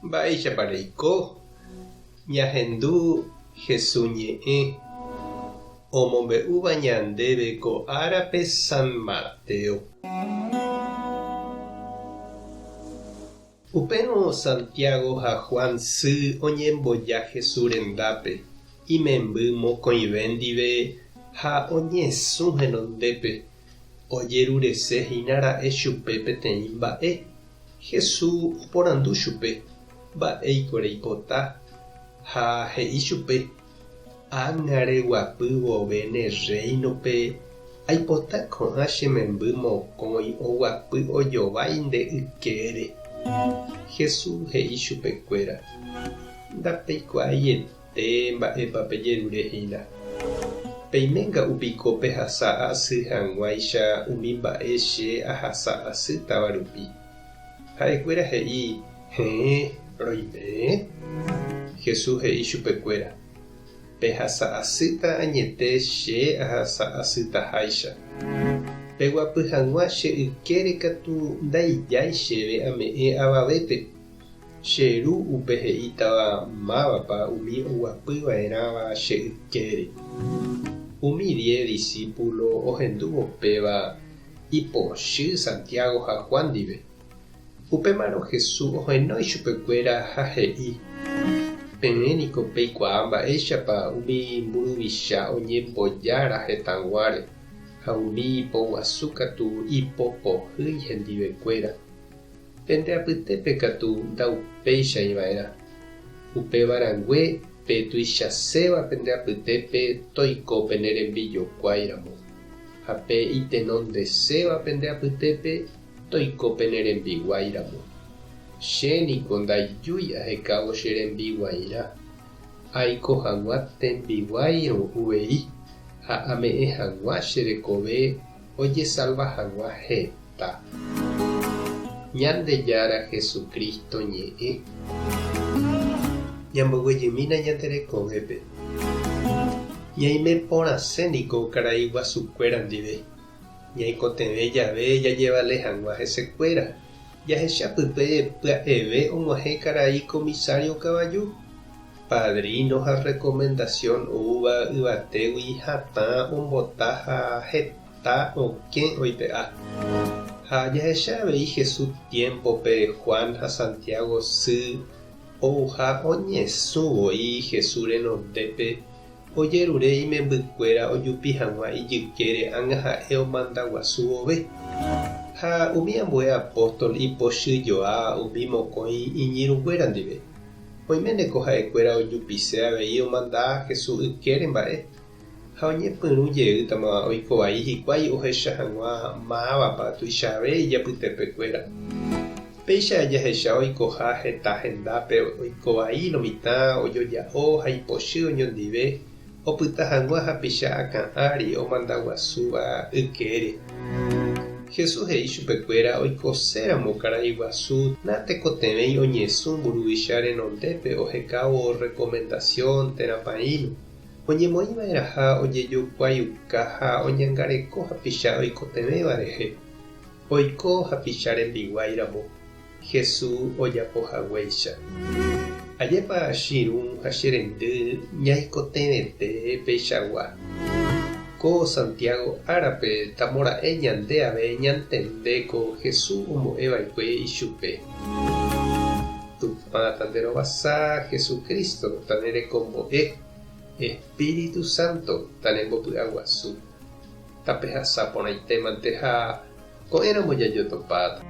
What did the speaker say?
Mba'éichapareiko ñahendu Jesús ñe'ẽ omombe'úva ñandéve ko árape San Mateo. Upérõ Santiago ha Juan sy oñemboja Jesús rendápe imemby mokõive ndive ha oñesũ henondépe ojerurese chupe peteĩ mba'e. Jesús oporandu chupe mba'éiko reipota ha he'i chupe: ág̃are guapy vove ne reinope aipota ko'ã che memby mokõi oguapy ojovainde ykére. Jesús he'i chupekuéra: ndapeikuaaiete mba'épa pejerurehína. Peiménga upiko pehasa asy hag̃uáicha umi mba'e che ahasa asýtava rupi. Ha'ekuéra he'i: heẽ, roime. Jesús he'i chupekuéra: pehasa asýta añete che ahasa asýtaháicha. Peguapy hag̃ua che ykére katu ndaijái chéve ame'ẽ avavépe. Che ru upe he'ítava mávapa umi oguapyva'erãva che ykére. Umi 10 discípulo ohendúvo upéva ipochy Santiago ha Juan ndive. Upémarõ Jesús ohenói chupekuéra ha he'i: peẽniko peikuaa mba'éichapa umi mburuvicha oñembojára hetãguáre ha umi ipoguasu katu ipopohýi hendivekuéra. Pendeapytépe katu ndaupeichaiva'erã. Upevarangue pe tuichaséva pendeapytépe toikópe ne rembijokuáiramo, ha pe itenondeséva pendeapytépe toikópe ne rembiguáiramo. Chéniko ndaijúi ahekávo che rembiguairã. Aiko hag̃ua tembiguairõ uvei ha ame'ẽ hag̃ua cherekove ojesalva hag̃ua heta. Ñandejára Jesukristo ñe'ẽ ñamboguejýmina ñanderekógepe. Ñaime porãséniko karai guasukuéra ndive. Ñaikotevẽ jave jajevale hag̃ua hesekuéra. Jahechapype pya'eve og̃uahẽ karai comisario kavaju. Padrino ha recomendación oúva yvatégui hatã ombota ha heta okẽ oipe'a. Ha jahecha avei Jesús tiempope Juan ha Santiago sy ouha oñesũvoi Jesús renondépe ojerure imembykuéra ojupi hag̃ua ijykére ág̃a ha'e omandaguasu vove. Ha umi ambue apóstol ipochyjoa umi mokõi iñirũnguéra ndive. Oiméneko ha'ekuéra ojupise avei omanda Jesús ykére mba'e. Ha oñepyrũjeýtama oikovai hikuái ohecha hag̃ua mávapa tuichave ijapytépekuéra. Péicha jahecha oikoha heta hendápe oikovai lo mitã ojoja'o ha ipochy oñondive opyta hag̃ua hapicha akã'ári omandaguasúva ykére. Jesús he'i chupekuéra oikoséramo karai guasu natekotevẽi oñesũ mburuvicha renondépe ohekávo recomendación térãpaínu. Oñemoĩva'eraha ojejokuaiuka ha oñangareko hapicha oikotevẽva rehe. Oiko hapicha rembiguáiramo. Jesús ojapohaguéicha: ajépa chiru ha cherendy ñaikotevẽte peichagua. Ko Santiago árape tamora'e ñande ave ñantendéko Jesús ombo'eva'ekue ichupe. Tupã tanderovasa Jesukristo tanerekombo'e. Espíritu Santo tanembopy'aguasu. Tapehasa porãitémante ha ko'ẽramo jajotopáta.